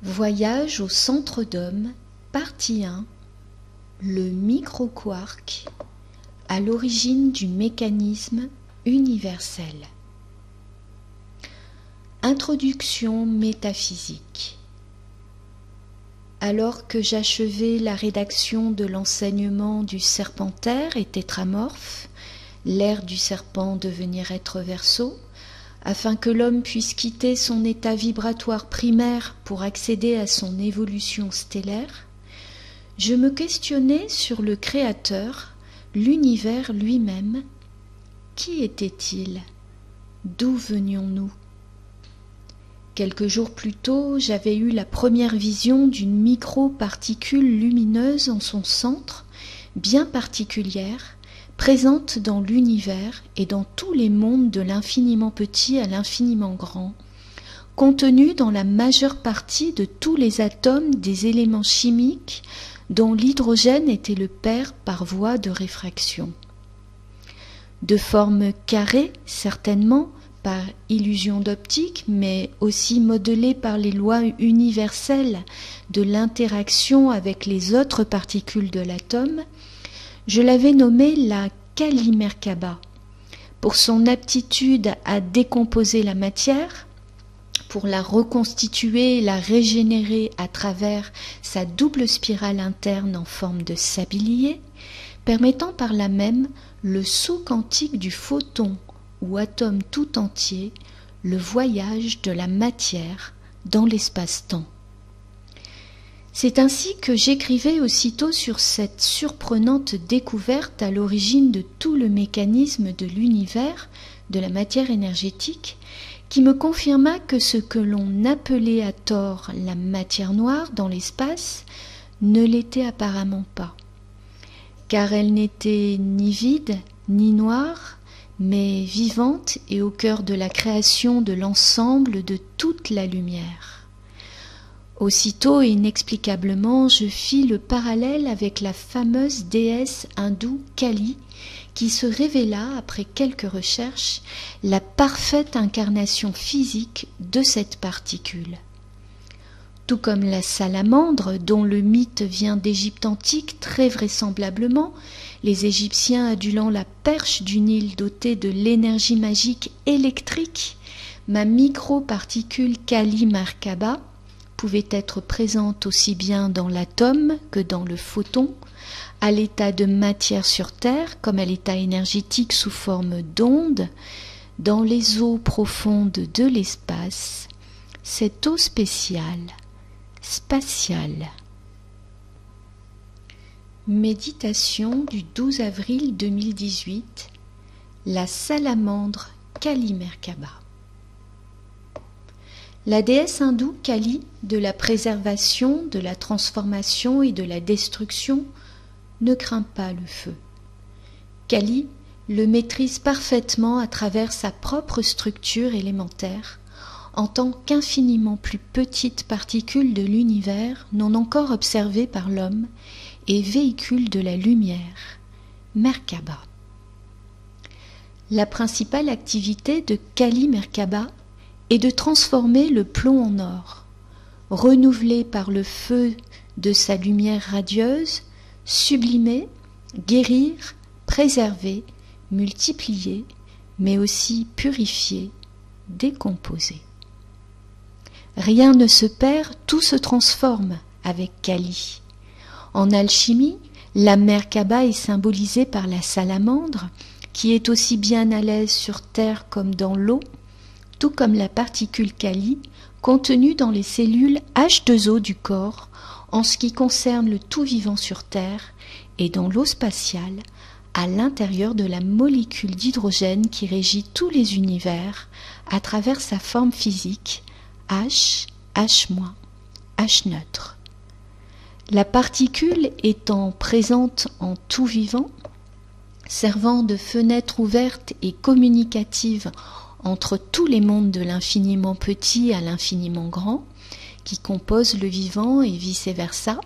Voyage au centre d'Homme, partie 1. Le microquark à l'origine du mécanisme universel. Introduction métaphysique. Alors que j'achevais la rédaction de l'enseignement du serpentaire et tétramorphe, l'ère du serpent devenir être Verseau, afin que l'homme puisse quitter son état vibratoire primaire pour accéder à son évolution stellaire, je me questionnais sur le Créateur, l'univers lui-même. Qui était-il? D'où venions-nous? Quelques jours plus tôt, j'avais eu la première vision d'une micro-particule lumineuse en son centre, bien particulière, présente dans l'univers et dans tous les mondes de l'infiniment petit à l'infiniment grand, contenue dans la majeure partie de tous les atomes des éléments chimiques dont l'hydrogène était le père par voie de réfraction. De forme carrée, certainement, par illusion d'optique, mais aussi modelée par les lois universelles de l'interaction avec les autres particules de l'atome, je l'avais nommée la Kali Merkaba, pour son aptitude à décomposer la matière, pour la reconstituer et la régénérer à travers sa double spirale interne en forme de sablier, permettant par là même le saut quantique du photon ou atome tout entier, le voyage de la matière dans l'espace-temps. C'est ainsi que j'écrivais aussitôt sur cette surprenante découverte à l'origine de tout le mécanisme de l'univers, de la matière énergétique, qui me confirma que ce que l'on appelait à tort la matière noire dans l'espace ne l'était apparemment pas, car elle n'était ni vide ni noire, mais vivante et au cœur de la création de l'ensemble de toute la lumière. Aussitôt et inexplicablement, je fis le parallèle avec la fameuse déesse hindoue Kali, qui se révéla, après quelques recherches, la parfaite incarnation physique de cette particule. Tout comme la salamandre, dont le mythe vient d'Égypte antique très vraisemblablement, les Égyptiens adulant la perche d'une île dotée de l'énergie magique électrique, ma micro-particule Kali Merkaba pouvait être présente aussi bien dans l'atome que dans le photon, à l'état de matière sur Terre comme à l'état énergétique sous forme d'onde, dans les eaux profondes de l'espace, cette eau spéciale, spatiale. Méditation du 12 avril 2018. La salamandre Kali Merkaba. La déesse hindoue Kali, de la préservation, de la transformation et de la destruction, ne craint pas le feu. Kali le maîtrise parfaitement à travers sa propre structure élémentaire, en tant qu'infiniment plus petite particule de l'univers non encore observée par l'homme et véhicule de la lumière, Merkaba. La principale activité de Kali Merkaba est de transformer le plomb en or, renouvelé par le feu de sa lumière radieuse, sublimer, guérir, préserver, multiplier, mais aussi purifier, décomposer. Rien ne se perd, tout se transforme avec Kali. En alchimie, la Merkaba est symbolisée par la salamandre, qui est aussi bien à l'aise sur Terre comme dans l'eau, tout comme la particule Kali contenue dans les cellules H2O du corps en ce qui concerne le tout vivant sur Terre et dans l'eau spatiale à l'intérieur de la molécule d'hydrogène qui régit tous les univers à travers sa forme physique H, H-, H neutre. La particule étant présente en tout vivant, servant de fenêtre ouverte et communicative entre tous les mondes de l'infiniment petit à l'infiniment grand, qui composent le vivant et vice-versa,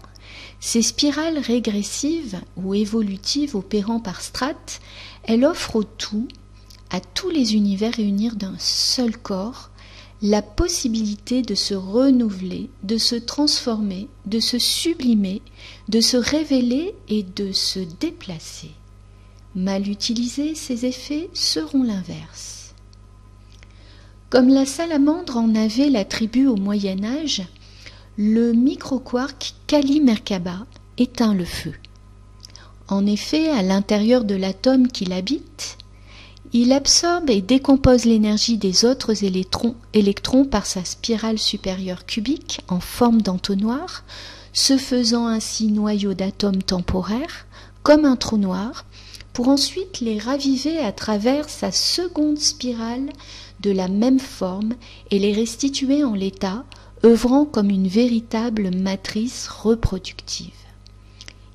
ces spirales régressives ou évolutives opérant par strates, elle offre au tout, à tous les univers réunis d'un seul corps, la possibilité de se renouveler, de se transformer, de se sublimer, de se révéler et de se déplacer. Mal utilisés, ces effets seront l'inverse. Comme la salamandre en avait la tribu au Moyen-Âge, le microquark Kali Merkaba éteint le feu. En effet, à l'intérieur de l'atome qui l'habite, il absorbe et décompose l'énergie des autres électrons par sa spirale supérieure cubique en forme d'entonnoir, se faisant ainsi noyau d'atomes temporaires, comme un trou noir, pour ensuite les raviver à travers sa seconde spirale de la même forme et les restituer en l'état, œuvrant comme une véritable matrice reproductive.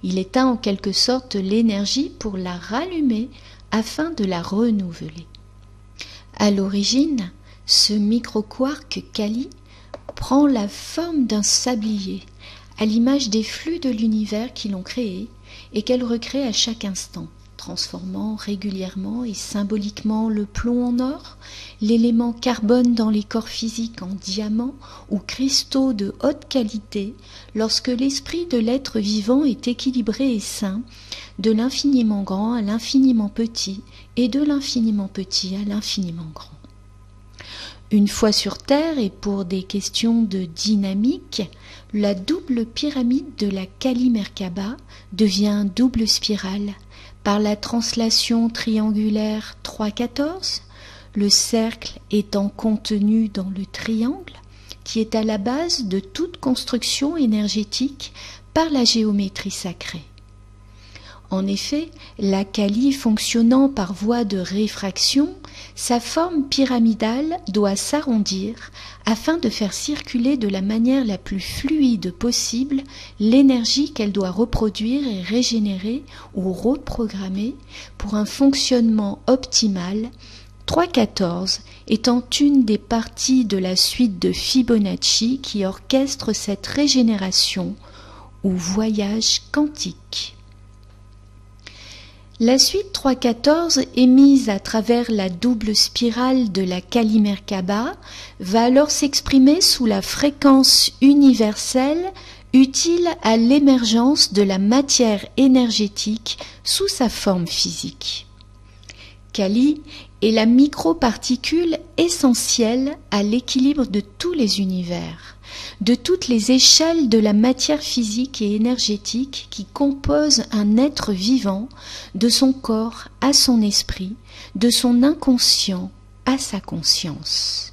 Il éteint en quelque sorte l'énergie pour la rallumer afin de la renouveler. À l'origine, ce microquark Kali prend la forme d'un sablier, à l'image des flux de l'univers qui l'ont créé et qu'elle recrée à chaque instant, transformant régulièrement et symboliquement le plomb en or, l'élément carbone dans les corps physiques en diamants ou cristaux de haute qualité, lorsque l'esprit de l'être vivant est équilibré et sain, de l'infiniment grand à l'infiniment petit et de l'infiniment petit à l'infiniment grand. Une fois sur Terre et pour des questions de dynamique, la double pyramide de la Kali Merkaba devient double spirale par la translation triangulaire 3-14, le cercle étant contenu dans le triangle qui est à la base de toute construction énergétique par la géométrie sacrée. En effet, la Kali fonctionnant par voie de réfraction, sa forme pyramidale doit s'arrondir afin de faire circuler de la manière la plus fluide possible l'énergie qu'elle doit reproduire et régénérer ou reprogrammer pour un fonctionnement optimal, 3-14 étant une des parties de la suite de Fibonacci qui orchestre cette régénération ou voyage quantique. La suite 3-14 émise à travers la double spirale de la Kali Merkaba va alors s'exprimer sous la fréquence universelle utile à l'émergence de la matière énergétique sous sa forme physique. Kali est la microparticule essentielle à l'équilibre de tous les univers, de toutes les échelles de la matière physique et énergétique qui composent un être vivant, de son corps à son esprit, de son inconscient à sa conscience.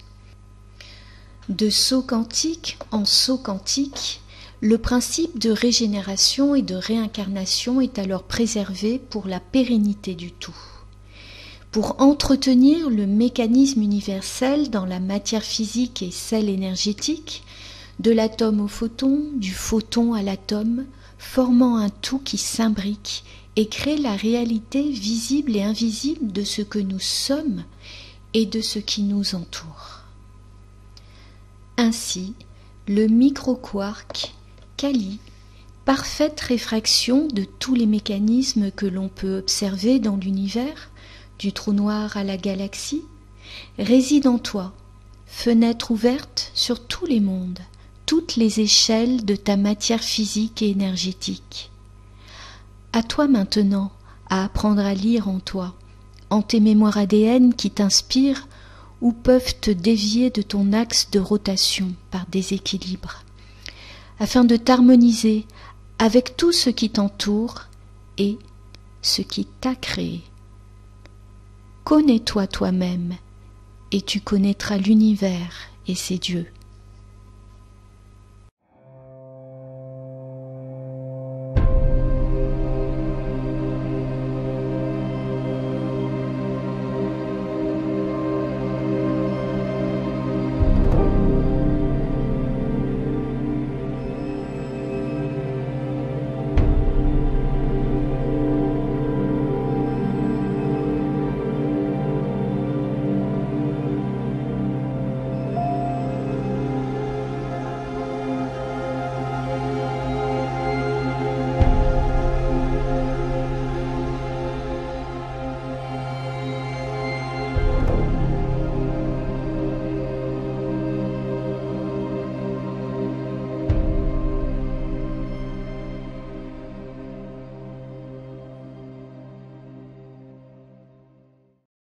De saut quantique en saut quantique, le principe de régénération et de réincarnation est alors préservé pour la pérennité du tout. Pour entretenir le mécanisme universel dans la matière physique et celle énergétique, de l'atome au photon, du photon à l'atome, formant un tout qui s'imbrique et crée la réalité visible et invisible de ce que nous sommes et de ce qui nous entoure. Ainsi, le microquark Kali, parfaite réfraction de tous les mécanismes que l'on peut observer dans l'univers, du trou noir à la galaxie, réside en toi, fenêtre ouverte sur tous les mondes, toutes les échelles de ta matière physique et énergétique. À toi maintenant à apprendre à lire en toi, en tes mémoires ADN qui t'inspirent ou peuvent te dévier de ton axe de rotation par déséquilibre, afin de t'harmoniser avec tout ce qui t'entoure et ce qui t'a créé. Connais-toi toi-même et tu connaîtras l'univers et ses dieux.